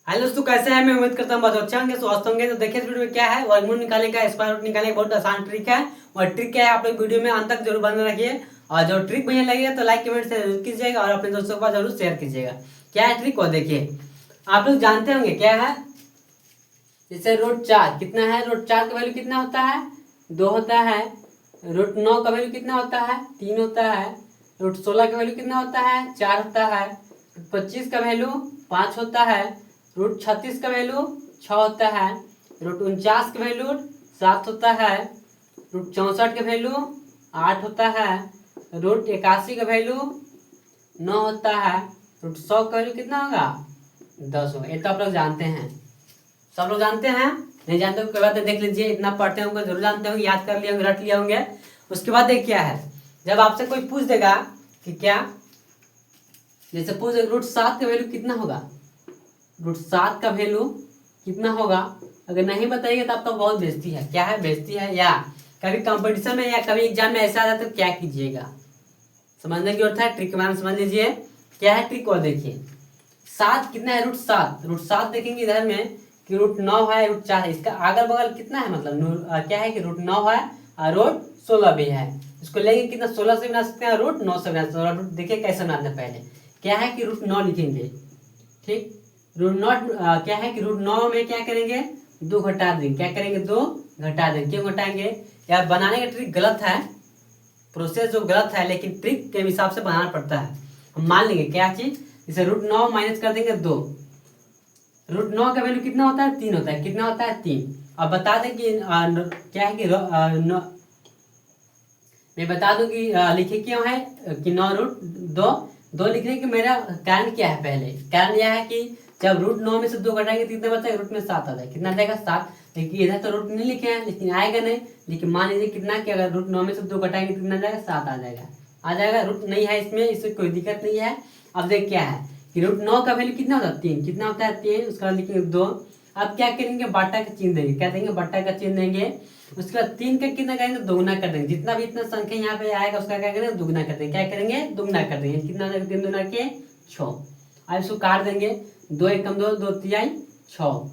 Hello दोस्तों, कैसे हैं? मैं उम्मीद करता हूँ बहुत अच्छा होंगे, स्वस्थ होंगे। तो देखिए इस वीडियो में क्या है, वर्गमूल निकालने का, स्क्वायर रूट निकालने का बहुत आसान ट्रिक है। और ट्रिक क्या है, आप लोग वीडियो में अंत तक जरूर बने रखिए। और जो ट्रिक बढ़िया लगेगा तो लाइक कमेंट से जरूर कीजिएगा और अपने दोस्तों के पास जरूर शेयर कीजिएगा। क्या है ट्रिक, वो देखिए। आप लोग जानते होंगे क्या है। जैसे रूट 4 कितना है, रूट 4 का वैल्यू कितना होता है, 2 होता है। रूट 9 का वैल्यू कितना होता है, 3 होता है। रूट 16 का वैल्यू कितना होता है, 4 होता है। रूट 25 का वैल्यू 5 होता है। रूट 36 का वैल्यू 6 होता है। रूट 49 का वैल्यू 7 होता है। रूट 64 का वैल्यू 8 होता है। रूट 81 का वैल्यू 9 होता है। रूट 100 का वैल्यू कितना होगा, 10 होगा। ये तो आप लोग जानते हैं, सब लोग जानते हैं। नहीं जानते हो कोई बात नहीं, देख लीजिए, इतना पढ़ते होंगे जरूर जानते होंगे, याद कर लिए होंगे, रट लिए होंगे। उसके बाद एक क्या है, जब आपसे कोई पूछ देगा कि क्या, जैसे पूछ रूट 7 का वैल्यू कितना होगा, रूट 7 का वैल्यू कितना होगा, अगर नहीं बताइए तो आपका बहुत बेइज्जती है। क्या है, बेइज्जती है। या कभी कंपटीशन में या कभी एग्जाम में ऐसा आ जाता है तो क्या कीजिएगा, समझने की जरूरत है। ट्रिक मान समझ लीजिए, क्या है ट्रिक, और देखिए। 7 कितना है, रूट 7 देखेंगे इधर में कि रूट 9 है, रूट 4 है। इसका अगल बगल कितना है, मतलब क्या है कि रूट 9 है और रूट 16 भी है। इसको लेंगे कितना, 16 से बना सकते हैं, रूट 9 से बना सकते हैं। और देखिए कैसे बनाते हैं, पहले क्या है कि रूट 9 लिखेंगे। ठीक, रूट 9 क्या है कि रूट 9 में क्या करेंगे, 2 घटा देंगे। क्या करेंगे, 2 घटा देंगे। क्यों घटाएंगे यार, बनाने का ट्रिक गलत है, प्रोसेस जो गलत है, लेकिन ट्रिक के हिसाब से बनाना पड़ता है। हम मान लेंगे क्या चीज, जैसे रूट 9 माइनस कर देंगे 2। रूट 9 का वैल्यू कितना होता है, 3 होता है। कितना होता है, 3। अब बता दें कि क्या है कि मैं बता दूं कि लिखे क्यों है कि 9 रूट 2 2 लिखने के मेरा कारण क्या है। पहले कारण यह है कि जब रूट 9 में से 2 घटाएंगे कितना बचेगा, रूट में 7 आ जाएगा। कितना आ जाएगा, 7। लेकिन इधर तो रूट नहीं लिखे हैं, लेकिन आएगा नहीं। लेकिन मान लीजिए कितना कि अगर रूट 9 में से 2 घटाएंगे कितना आ जाएगा, 7 आ जाएगा। आ जाएगा, रूट नहीं है इसमें, इसमें कोई दिक्कत नहीं है। अब देख क्या है कि रूट 9 का वैल्यू कितना होता है, 3। कितना होता है, 3। उसका बाद लिखेंगे 2। अब क्या करेंगे, बाटा का चिन्ह देंगे। क्या देंगे, बाटा का चिन्ह देंगे। उसके बाद 3 का कितना करेंगे, दोगुना कर देंगे। जितना भी इतना संख्या यहाँ पे आएगा उसका क्या करेंगे, दुगुना कर देंगे। क्या करेंगे, दुगुना कर देंगे। कितना हो जाएगा, 3 दूना के 6। अब इसको काट देंगे, 2 एकम 2, 2 तिहाई 6।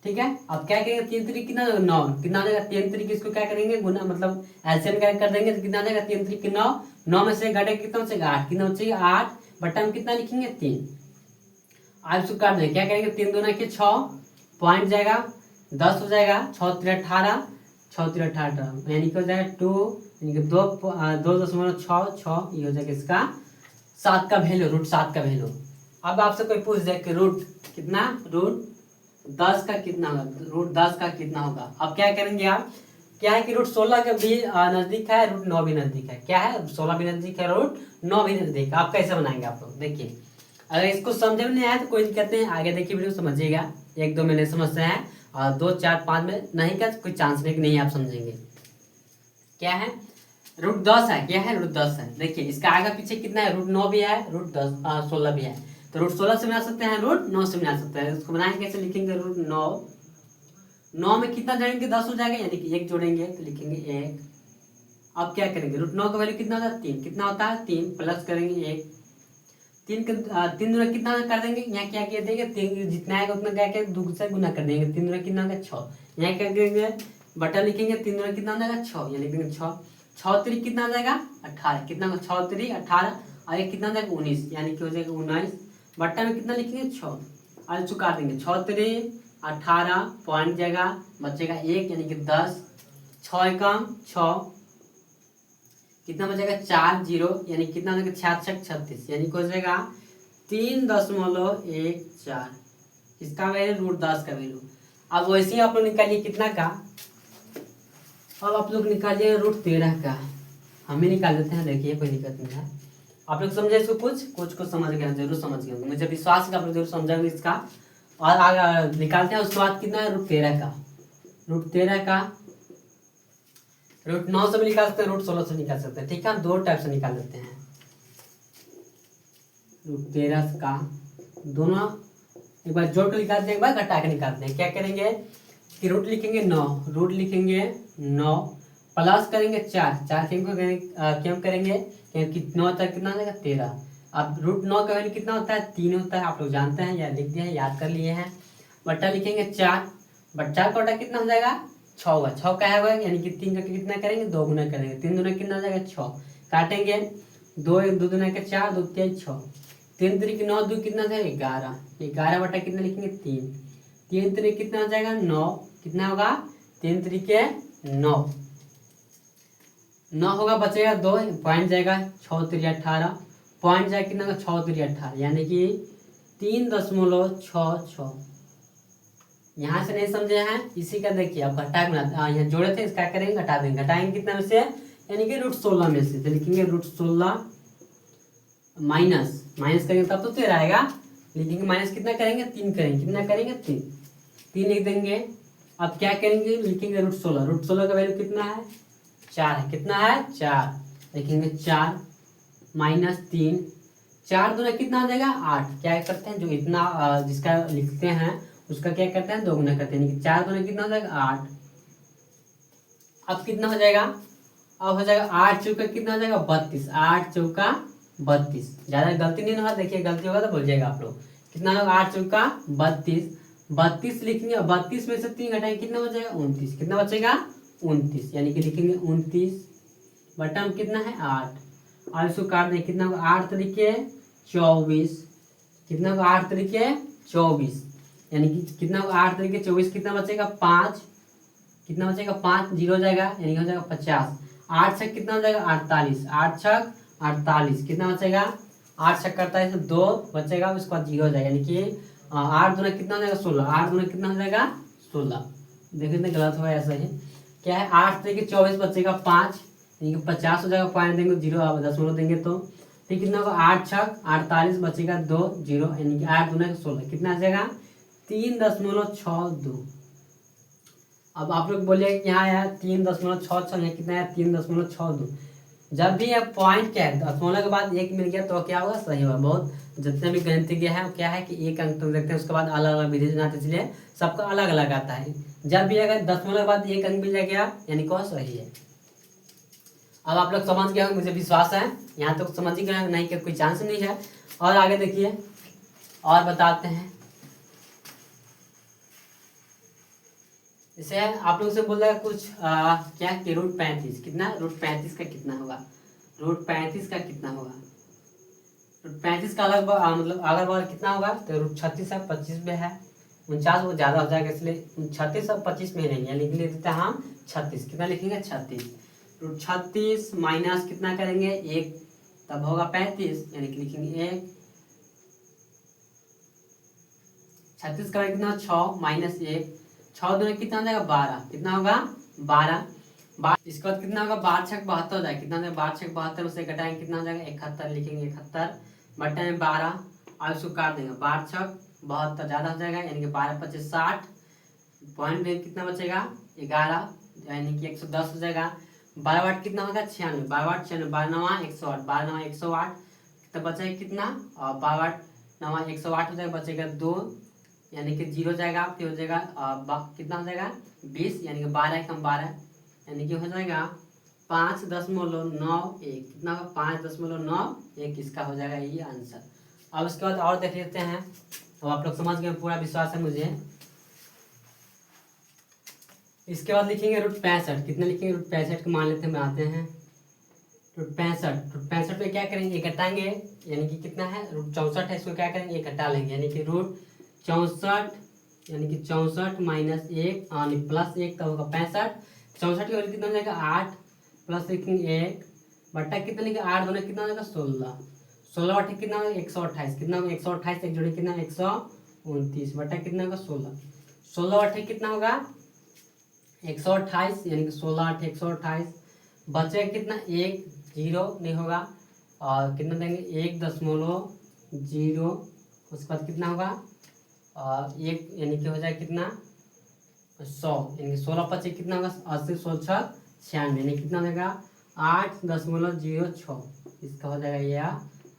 ठीक है, अब क्या करेंगे, 3 3 कितना 9। कितना हो जाएगा, 3 3 इसको क्या करेंगे, गुना मतलब एलसीएम क्या कर देंगे तो कितना हो जाएगा, 3 3 9। 9 में से घटे कितना बचेगा, 8। कितना बचेगा, 8। बटा में कितना लिखेंगे, 3। अब इसको काट देंगे। क्या करेंगे, 3 दूना के 6, पॉइंट जाएगा 10 हो जाएगा। 6 3 18, 6 3 18 यानी कि हो जाएगा 2, यानी कि 2.6 ये हो जाएगा इसका 7 का वैल्यू, रूट 7 का वैल्यू। अब आपसे कोई पूछ दे कि रूट कितना, रूट 10 का कितना होगा, रूट 10 का कितना होगा। अब क्या करेंगे आप, क्या है कि रूट 16 का भी नजदीक है, रूट 9 भी नजदीक है। क्या है, रूट 16 भी नजदीक है, रूट 9 भी नजदीक है। आप कैसे बनाएंगे, आप लोग देखिए। अगर इसको समझ में नहीं आया तो कोई दिक्कत नहीं, आगे देखिए वीडियो समझिएगा। 1 2 महीने समझते हैं और 2 4 5 में नहीं का कोई चांस नहीं कि नहीं आप समझेंगे। क्या है, रूट 10 है। क्या है, रूट 10 है। देखिए इसका आगे पीछे कितना है, रूट 9 भी है, रूट 16 भी है। तो रूट 16 से बना सकते हैं, रूट 9 से बना सकते हैं। उसको बनाएंगे कैसे, लिखेंगे रूट 9। 9 में कितना जोड़ेंगे, 10 हो जाएगा, यानी कि 1 जोड़ेंगे तो लिखेंगे 1। अब क्या करेंगे, रूट 9 का वैल्यू कितना होता है, 3। कितना होता है, 3 प्लस करेंगे 1। 3 दूना कितना कर देंगे, यहाँ क्या किया देंगे, 3 जितना आएगा उतना क्या क्या 2 से गुना कर देंगे। 3 दूना कितना होगा, 6। यहाँ क्या करेंगे, बटा लिखेंगे। 3 दूना कितना हो जाएगा, 6। यहाँ लिख देंगे 6। 6 3 कितना हो जाएगा, 18। कितना होगा, 6 3 18 और एक कितना हो जाएगा, 19, यानी कि हो जाएगा 19। बट्टा में कितना लिखेंगे, 6 और चुका देंगे। 6 3 18 पॉइंट जाएगा, बचेगा 1 यानी कि 10। 6 एकम 6, कितना बचेगा, 4 0 यानी कितना हो जाएगा, 66 36 यानी कि हो जाएगा 3.14। इसका वैल्यू रूट 10 का वैल्यू। अब वैसे ही आप लोग निकालिए कितना का, अब आप लोग निकालिए रूट 13 का। हम ही निकाल देते हैं, देखिए कोई दिक्कत नहीं है। आप लोग समझे इसको, कुछ समझ गए, जरूर समझ गए, मुझे विश्वास है कि आप लोग जरूर समझेंगे इसका। और आगे निकालते हैं, उसके बाद कितना है, रूट 13 का। रूट 13 का रूट 9 से भी निकाल सकते हैं, रूट 16 से निकाल सकते हैं। ठीक है, हम 2 टाइप से निकाल लेते हैं रूट 13 का। दोनों एक बार जोड़ कर निकालते हैं, एक बार घटा कर निकालते हैं। क्या करेंगे कि रूट लिखेंगे 9, रूट लिखेंगे 9 प्लस करेंगे 4। 4 क्यों करेंगे, क्योंकि 9 तक कितना हो जाएगा, 13। अब रूट 9 का वैल्यू कितना होता है, 3 होता है। आप लोग जानते हैं या लिख दिए हैं, याद कर लिए हैं। बट्टा लिखेंगे 4, बट 4 का बट्टा कितना हो जाएगा 6 होगा। 6 क्या होगा यानी कि 3 का कितना करेंगे 2 गुना करेंगे, 3 दूना कितना हो जाएगा 6, काटेंगे 2 2 दूना के 4 2 3 6, 3 3 9 2 कितना था 11, 11 बटा कितना लिखेंगे 3, 3 3 कितना हो जाएगा 9, कितना होगा 3 3 के 9, 9 होगा, बचेगा 2 पॉइंट जाएगा 6 3 18, पॉइंट जाएगा कितना होगा 6 3 18 यानी कि 3.66। यहाँ से नहीं समझे हैं इसी का देखिए अब घटा यहाँ जोड़े थे इसका करेंगे घटा देंगे, घटाएंगे कितना में से यानी कि √16 में से, तो लिखेंगे √16 माइनस करेंगे तब तो 13 आएगा, लिखेंगे माइनस कितना करेंगे 3 करेंगे, कितना करेंगे 3 लिख देंगे। अब क्या करेंगे लिखेंगे √16 का वैल्यू कितना है 4 है, कितना है 4, लिखेंगे 4 माइनस 3, 4 दूना कितना हो जाएगा 8, क्या करते हैं जो इतना जिसका लिखते हैं उसका क्या करते हैं 2 गुना करते हैं, 4 दूना कितना हो जाएगा 8। अब कितना हो जाएगा, अब हो जाएगा 8 चौका कितना हो जाएगा 32, 8 चौका 32, ज्यादा गलती नहीं होगा, देखिए गलती होगा तो बोल जाएगा आप लोग, कितना होगा 8 चौका 32, 32 लिखेंगे, 32 में से 3 घटाएंगे कितना हो जाएगा 29, कितना बचेगा 29 यानी कि लिखेंगे 29 बटा में कितना है 8, और इसको काट दें कितना होगा 8 तरीके 24, कितना होगा 8 तरीके 24 यानी कि कितना होगा 8 तरीके 24, कितना बचेगा 5, कितना बचेगा 5 जीरो जाएगा यानी हो जाएगा 50, 8 छक कितना हो जाएगा 48, 8 छक 48 कितना बचेगा 8 छक 48 में 2 बचेगा, उसके बाद जीरो हो जाएगा यानी कि 8 दूना कितना हो जाएगा 16, 8 दूना कितना हो जाएगा 16, देखिए इतना गलत हुआ ऐसा ही क्या है 8 तरीके 24 बचेगा 5 यानी कि 50 हो जाएगा, पॉइंट देंगे जीरो 10 देंगे तो फिर कितना होगा 8 छक 48 बचेगा 2 जीरो यानी कि 8 दूना 16 कितना आ जाएगा 3.62। अब आप लोग बोलिए कि यहाँ आया 3.66, यहाँ कितना है 3.62, जब भी अब पॉइंट क्या है दशमलव के बाद 1 मिल गया तो क्या होगा सही होगा। बहुत जितने भी गणितज्ञ है क्या है कि एक अंक तो देखते हैं उसके बाद अलग अलग विधि बनाते, इसलिए सबका अलग अलग आता है, जब भी अगर दशमलव के बाद 1 अंक मिल गया यानी कौन सही है। अब आप लोग समझ गए मुझे विश्वास है, यहाँ तक समझ ही गए नहीं कि कोई चांस नहीं है। और आगे देखिए और बताते हैं, जैसे आप लोग से बोल रहा है कुछ क्या कि √35 कितना, √35 का कितना होगा, √35 का कितना होगा, √35 का अलग मतलब अगर बगल कितना होगा तो √36 है, 25 में है 49 वो ज़्यादा हो जाएगा इसलिए 36 और 25 में नहीं है, लिख लेते हैं हम 36, कितना लिखेंगे 36, √36 माइनस कितना करेंगे 1 तब होगा 35 यानी कि लिखेंगे 1, 36 का कितना 6 माइनस 1, 6 दूना कितना हो जाएगा 12, कितना होगा 12, इसके बाद कितना होगा 12 छक 72 हो जाएगा, कितना हो जाएगा 12 छक 72 से घटाएंगे कितना हो जाएगा 71, लिखेंगे 71 बटे में 12 और इसको काट देंगे 12 छक 72 ज़्यादा हो जाएगा यानी कि 12 25 60, पॉइंट में कितना बचेगा 11 यानी कि 110 हो जाएगा। 12 वाट कितना होगा 96, 12 वाट 96, 12 नवा 108, 12 नवा 108 तो बचेगा कितना, और 12 वाट नवा 108 हो जाएगा, बचेगा 2 यानी कि जीरो जाएगा, फिर हो जाएगा कितना हो जाएगा 20 यानी कि 12 कम 12 यानी कि हो जाएगा 5.91, कितना होगा 5.91, इसका हो जाएगा ये आंसर। अब उसके बाद और देख लेते हैं, अब आप लोग समझ गए पूरा विश्वास है मुझे। इसके बाद लिखेंगे √65, कितना लिखेंगे √65 को मान लेते हैं, बनाते हैं √65 में क्या करेंगे घटाएंगे यानी कि कितना है √64 है, इसको क्या करेंगे घटा लेंगे यानी कि √64 यानी कि 64 माइनस 1 यानी प्लस 1 तब होगा 65, 64 की वैल्यू कितना हो जाएगा 8 प्लस लिखेंगे 1 बट्टा कितना लिखेंगे 8 दोनों कितना हो जाएगा 16, 16 बटे कितना होगा 128, कितना होगा 128 एक जोड़े कितना 129 बटा कितना होगा 16, 16 बटे कितना होगा 128 यानी कि 16 8 128, बचेगा कितना 1 जीरो नहीं होगा और कितना देंगे 1.0, उसके बाद कितना होगा 1 यानी कि हो जाएगा कितना 100 यानी कि 16 25 कितना होगा 80 16 96 यानी कितना हो जाएगा 8.06, इसका हो जाएगा यह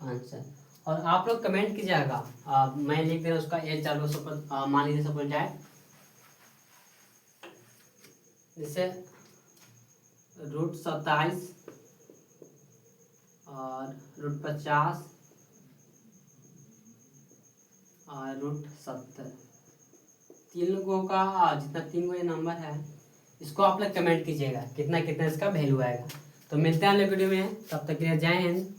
आंसर। और आप लोग कमेंट कीजिएगा, मैं लिख दे रहा हूँ उसका एज चालू सपोज मान लीजिए सपोज जाए जैसे √27 और √50 और √70, तीन लोगों का जितना तीन को ये नंबर है इसको आप लोग कमेंट कीजिएगा कितना कितना इसका वैल्यू आएगा। तो मिलते हैं अगले वीडियो में, तब तक के लिए जय हिंद।